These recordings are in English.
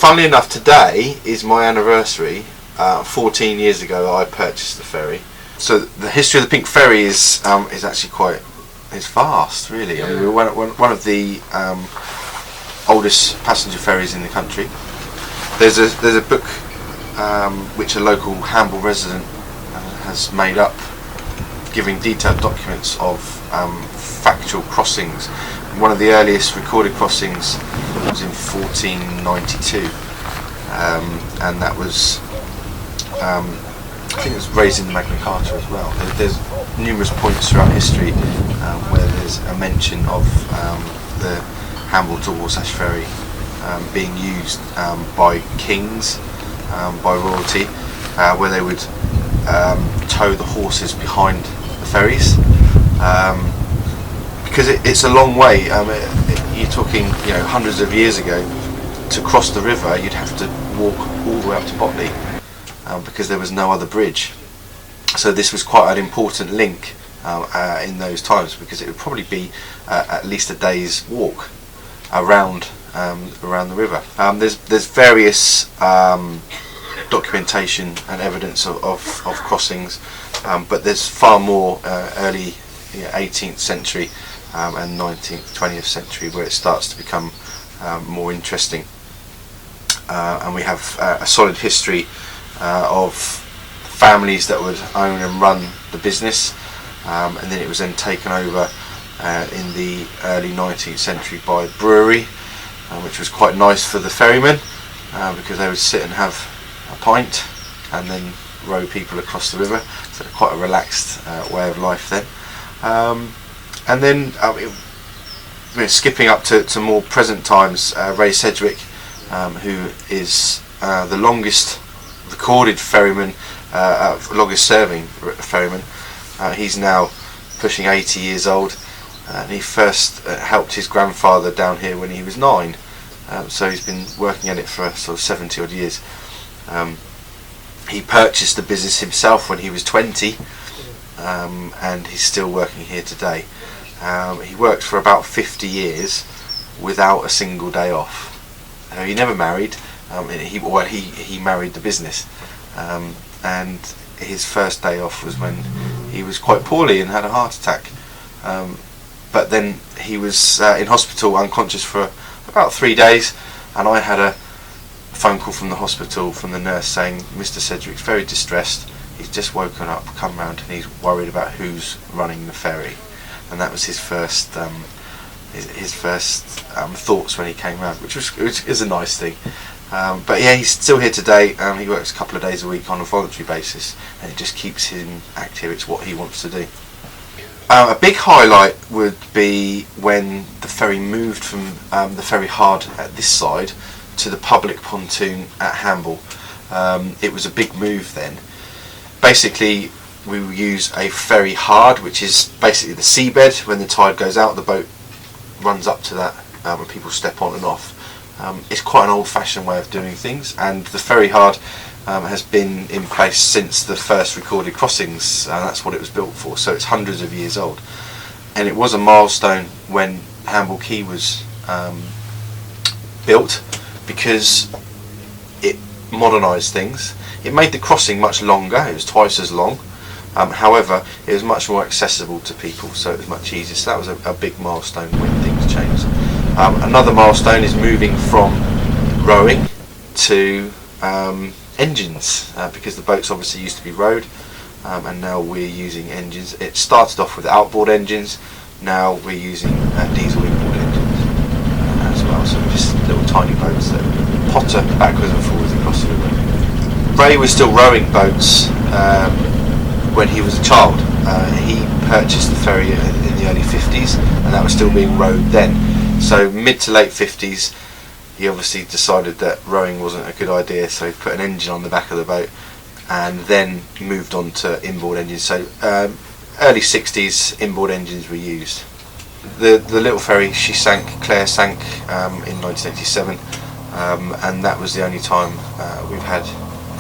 funnily enough, today is my anniversary. 14 years ago I purchased the ferry. So the history of the Pink Ferry is actually quite vast, really. I mean, we're one of the oldest passenger ferries in the country. There's a book which a local Hamble resident has made up, giving detailed documents of factual crossings. One of the earliest recorded crossings was in 1492, and that was I think it was raised in Magna Carta as well. There's numerous points throughout history where there's a mention of the Hamble to Warsash ferry being used by kings, by royalty, where they would tow the horses behind the ferries, because it's a long way. You're talking, hundreds of years ago. To cross the river, you'd have to walk all the way up to Botley, because there was no other bridge. So this was quite an important link in those times, because it would probably be at least a day's walk around the river. There's various documentation and evidence of crossings, but there's far more early 18th century and 19th, 20th century where it starts to become more interesting. And we have a solid history of families that would own and run the business, and then it was then taken over in the early 19th century by a brewery, which was quite nice for the ferrymen, because they would sit and have a pint and then row people across the river. So quite a relaxed way of life then. And then skipping up to more present times, Ray Sedgwick, who is the longest recorded ferryman, longest serving ferryman. He's now pushing 80 years old, and he first helped his grandfather down here when he was 9, so he's been working at it for sort of 70 odd years. He purchased the business himself when he was 20, and he's still working here today. He worked for about 50 years without a single day off. He never married. He married the business, and his first day off was when he was quite poorly and had a heart attack. But then he was in hospital unconscious for about 3 days, and I had a phone call from the hospital from the nurse saying Mr. Sedgwick's very distressed, he's just woken up, come round, and he's worried about who's running the ferry. And that was his first thoughts when he came round, which is a nice thing. But yeah, he's still here today. He works a couple of days a week on a voluntary basis, and it just keeps him active. It's what he wants to do. A big highlight would be when the ferry moved from the ferry hard at this side to the public pontoon at Hamble. It was a big move then. Basically, we will use a ferry hard, which is basically the seabed. When the tide goes out, the boat runs up to that, and people step on and off. It's quite an old-fashioned way of doing things, and the ferry hard has been in place since the first recorded crossings, and that's what it was built for. So it's hundreds of years old, and it was a milestone when Hamble Quay was built, because it modernised things. It made the crossing much longer. It was twice as long. However, it was much more accessible to people, so it was much easier. So that was a big milestone when things changed. Another milestone is moving from rowing to engines, because the boats obviously used to be rowed, and now we're using engines. It started off with outboard engines, now we're using diesel inboard engines as well, so just little tiny boats that potter backwards and forwards across the river. Ray was still rowing boats when he was a child. He purchased the ferry in the early 50s, and that was still being rowed then. So mid to late 50s, he obviously decided that rowing wasn't a good idea, so he put an engine on the back of the boat, and then moved on to inboard engines. So early 60s, inboard engines were used. The little ferry, Claire sank in 1987, and that was the only time we've had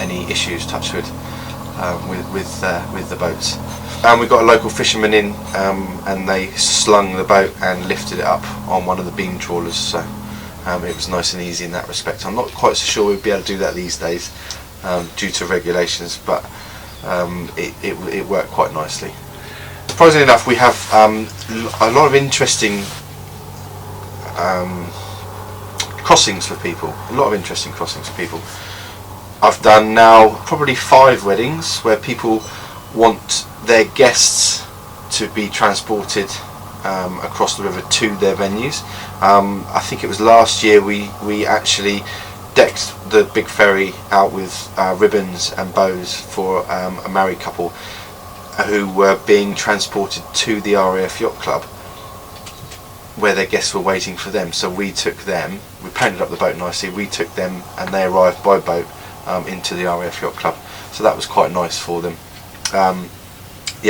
any issues, touch wood, with the boats. And we got a local fisherman in, and they slung the boat and lifted it up on one of the beam trawlers. So It was nice and easy in that respect. I'm not quite so sure we'd be able to do that these days due to regulations, but it worked quite nicely. Surprisingly enough, we have a lot of interesting crossings for people. I've done now probably 5 weddings where people want their guests to be transported across the river to their venues. I think it was last year we actually decked the big ferry out with ribbons and bows for a married couple who were being transported to the RAF Yacht Club where their guests were waiting for them. So we took them, we painted up the boat nicely, we took them and they arrived by boat into the RAF Yacht Club. So that was quite nice for them.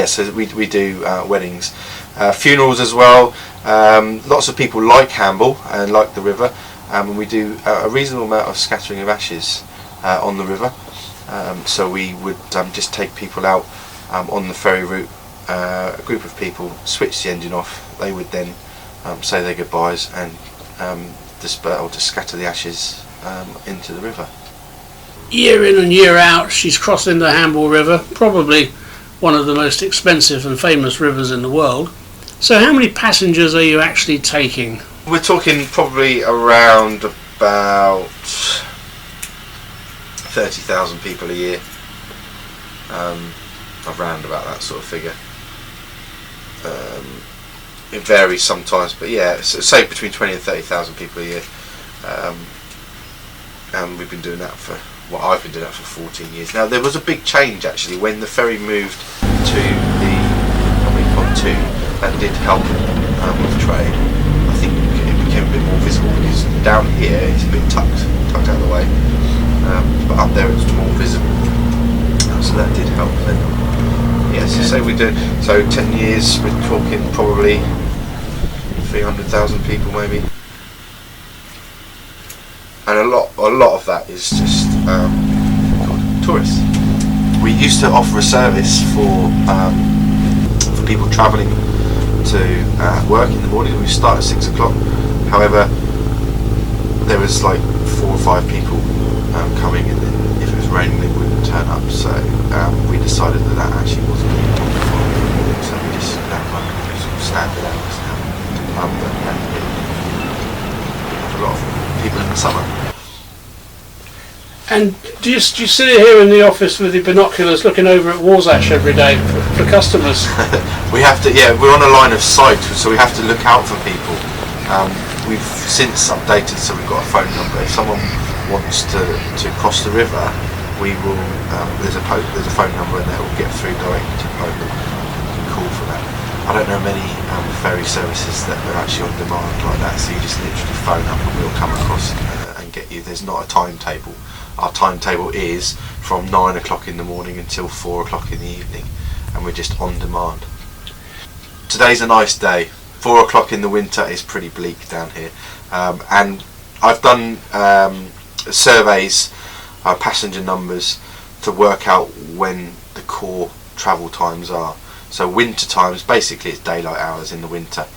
So we do weddings, funerals as well. Lots of people like Hamble and like the river, and we do a reasonable amount of scattering of ashes on the river. So we would just take people out on the ferry route, a group of people, switch the engine off. They would then say their goodbyes and disperse or just scatter the ashes into the river. Year in and year out, she's crossing the Hamble River, probably one of the most expensive and famous rivers in the world. So how many passengers are you actually taking? We're talking probably around about 30,000 people a year, around about that sort of figure. It varies sometimes, but yeah, so say between 20 and 30,000 people a year. And we've been doing that for, I've been doing that for 14 years. Now there was a big change actually when the ferry moved to the pontoon. That did help with trade. I think it became a bit more visible because down here it's a bit tucked out of the way, but up there it's more visible. So that did help then. Yeah, so say we do, so 10 years we're talking probably 300,000 people maybe. And a lot of that is just tourists. We used to offer a service for people travelling to work in the morning. We start at 6 o'clock. However, there was like 4 or 5 people coming, and then if it was raining, they wouldn't turn up. So we decided that actually wasn't really important. So we just standard hours now. But we have a lot of people in the summer. And do you sit here in the office with your binoculars looking over at Warsash every day for customers? We have to, yeah, we're on a line of sight, so we have to look out for people. We've since updated, so we've got a phone number. If someone wants to cross the river, we will, there's a phone number and that will get through directly to the boat. You can call for that. I don't know many ferry services that are actually on demand like that, so you just literally phone up and we'll come across and get you. There's not a timetable. Our timetable is from 9 o'clock in the morning until 4 o'clock in the evening, and we're just on demand. Today's a nice day. 4 o'clock in the winter is pretty bleak down here, and I've done surveys, passenger numbers, to work out when the core travel times are. So winter times, basically it's daylight hours in the winter.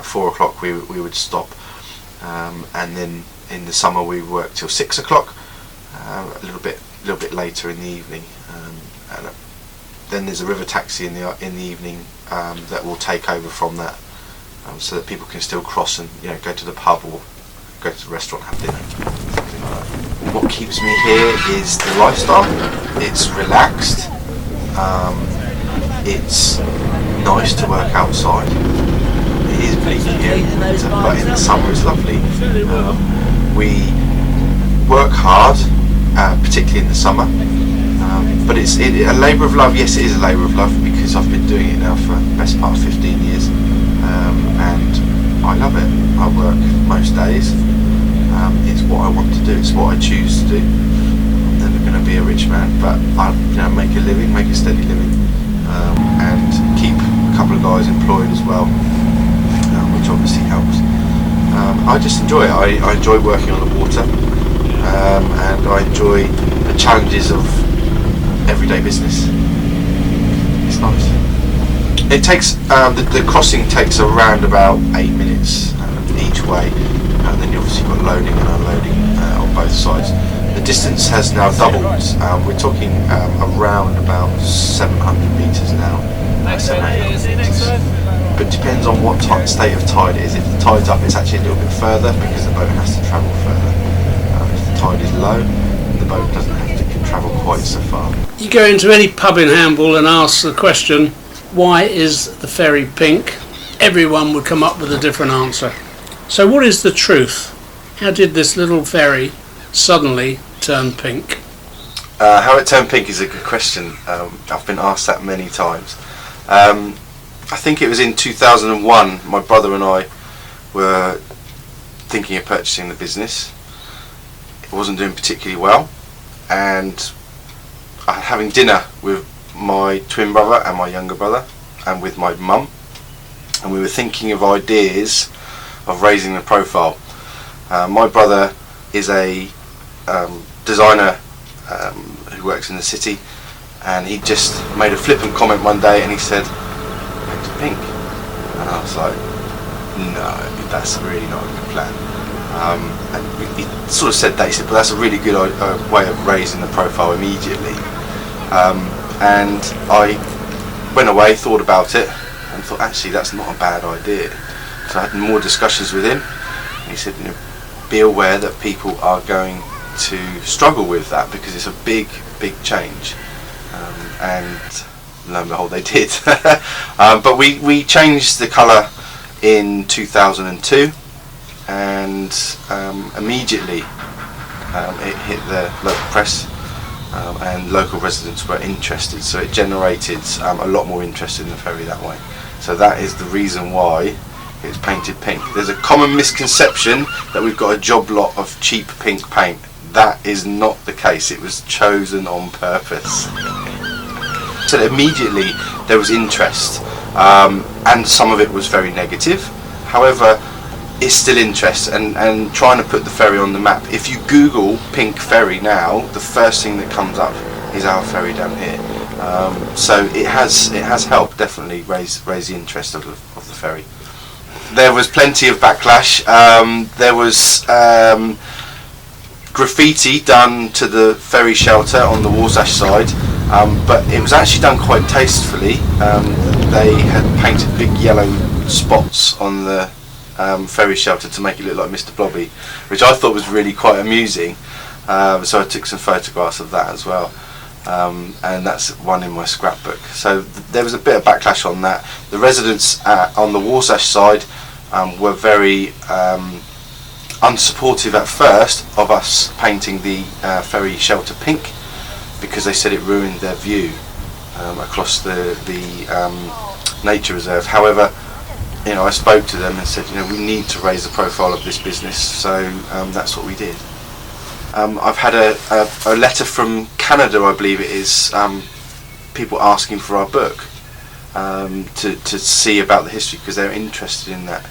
4 o'clock we would stop, and then in the summer we work till 6 o'clock. A little bit later in the evening, and then there's a river taxi in the evening that will take over from that, so that people can still cross and go to the pub or go to the restaurant, have dinner, something like that. What keeps me here is the lifestyle. It's relaxed. It's nice to work outside. It is bleak here in the winter, but in the summer it's lovely. We work hard. Particularly in the summer, but it's a labour of love. Yes, it is a labour of love because I've been doing it now for the best part of 15 years, and I love it. I work most days. It's what I want to do. It's what I choose to do. I'm never going to be a rich man, but I make a living, make a steady living, and keep a couple of guys employed as well, which obviously helps. I just enjoy it. I enjoy working on the water. And I enjoy the challenges of everyday business. It's nice. It takes the crossing takes around about 8 minutes each way, and then you obviously got loading and unloading on both sides. The distance has now doubled. We're talking around about 700 metres now. 700 metres. But it depends on what state of tide it is. If the tide's up, it's actually a little bit further because the boat has to travel further. If the tide is low, the boat doesn't have to travel quite so far. You go into any pub in Hamble and ask the question, why is the ferry pink? Everyone would come up with a different answer. So what is the truth? How did this little ferry suddenly turn pink? How it turned pink is a good question. I've been asked that many times. I think it was in 2001, my brother and I were thinking of purchasing the business. It wasn't doing particularly well, and having dinner with my twin brother and my younger brother and with my mum, and we were thinking of ideas of raising the profile. My brother is a designer who works in the city, and he just made a flippant comment one day and he said, "Paint it pink." And I was like, no, that's really not a good plan. And he sort of said that, he said, but that's a really good way of raising the profile immediately. And I went away, thought about it, and thought actually that's not a bad idea. So I had more discussions with him. He said, be aware that people are going to struggle with that because it's a big change. And lo and behold, they did. But we changed the colour in 2002, and immediately it hit the local press, and local residents were interested, so it generated a lot more interest in the ferry that way. So that is the reason why it's painted pink. There's a common misconception that we've got a job lot of cheap pink paint. That is not the case. It was chosen on purpose. So immediately there was interest, and some of it was very negative. However, it's still interest, and trying to put the ferry on the map. If you Google Pink Ferry now, the first thing that comes up is our ferry down here. So it has helped definitely raise the interest of the ferry. There was plenty of backlash. There was graffiti done to the ferry shelter on the Warsash side, but it was actually done quite tastefully. They had painted big yellow spots on the ferry shelter to make it look like Mr. Blobby, which I thought was really quite amusing. So I took some photographs of that as well, and that's one in my scrapbook. So there was a bit of backlash on that. The residents on the Warsash side were very unsupportive at first of us painting the ferry shelter pink, because they said it ruined their view across the nature reserve. However, I spoke to them and said, we need to raise the profile of this business, so that's what we did. I've had a letter from Canada, I believe it is, people asking for our book, to see about the history, because they're interested in that.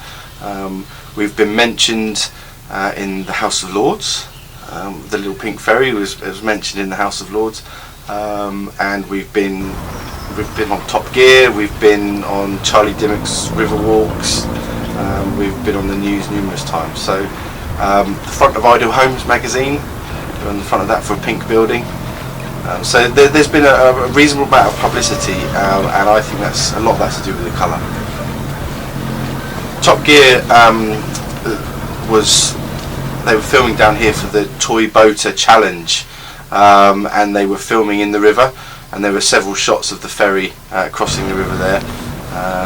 We've been mentioned in the House of Lords. The little pink ferry was mentioned in the House of Lords, and we've been on Top Gear, we've been on Charlie Dimmock's River Walks, we've been on the news numerous times. So the front of Ideal Homes magazine, we're on the front of that for a pink building. So there's been a reasonable amount of publicity, and I think that's a lot of that to do with the colour. Top Gear they were filming down here for the Toy Boater Challenge, and they were filming in the river, and there were several shots of the ferry crossing the river there,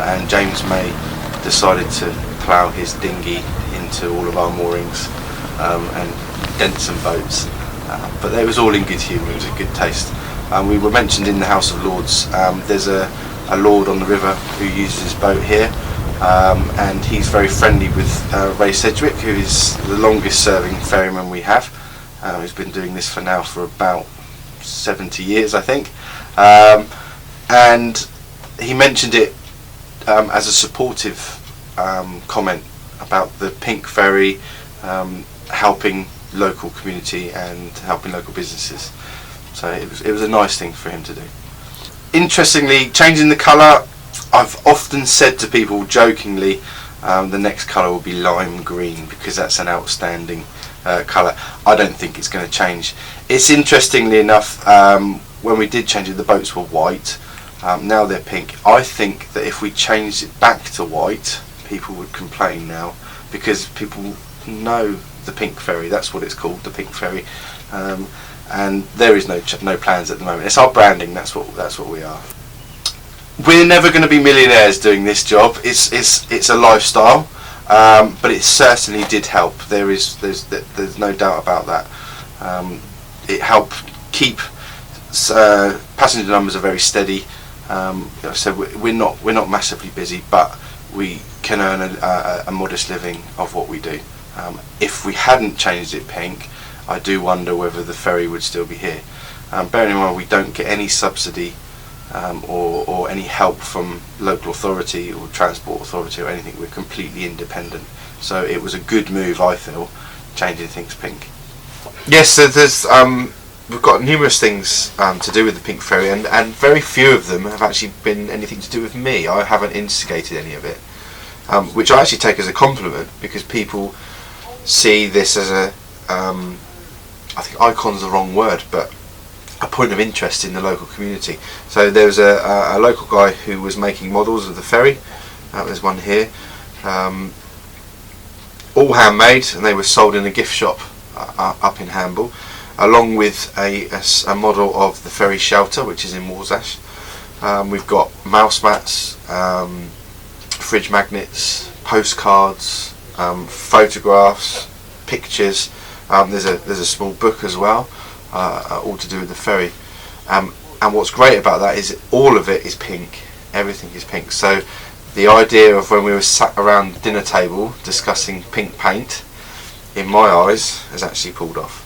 and James May decided to plough his dinghy into all of our moorings and dent some boats, but it was all in good humour. It was a good taste. We were mentioned in the House of Lords. There's a lord on the river who uses his boat here, and he's very friendly with Ray Sedgwick, who is the longest serving ferryman we have. He's been doing this for about 70 years, I think, and he mentioned it as a supportive comment about the pink ferry helping local community and helping local businesses. So it was a nice thing for him to do. Interestingly, changing the colour, I've often said to people jokingly, The next colour will be lime green, because that's an outstanding colour. I don't think it's going to change. It's interestingly enough, when we did change it, the boats were white. Now they're pink. I think that if we changed it back to white, people would complain now, because people know the pink ferry. That's what it's called, the pink ferry. And there is no plans at the moment. It's our branding. That's what we are. We're never going to be millionaires doing this job. It's a lifestyle, but it certainly did help. There's no doubt about that. It helped keep passenger numbers are very steady. So we're not massively busy, but we can earn a modest living of what we do. If we hadn't changed it pink, I do wonder whether the ferry would still be here. Bearing in mind we don't get any subsidy or any help from local authority or transport authority or anything. We're completely independent. So it was a good move, I feel, changing things pink. Yes, so there's we've got numerous things to do with the pink ferry, and very few of them have actually been anything to do with me. I haven't instigated any of it, which I actually take as a compliment, because people see this as a I think icon's the wrong word, but a point of interest in the local community. So there was a local guy who was making models of the ferry. There's one here, all handmade, and they were sold in a gift shop up in Hamble, along with a model of the ferry shelter, which is in Warsash. We've got mouse mats, fridge magnets, postcards, photographs, pictures. There's a small book as well, all to do with the ferry. And what's great about that is all of it is pink. Everything is pink. So the idea of when we were sat around the dinner table discussing pink paint, in my eyes, has actually pulled off.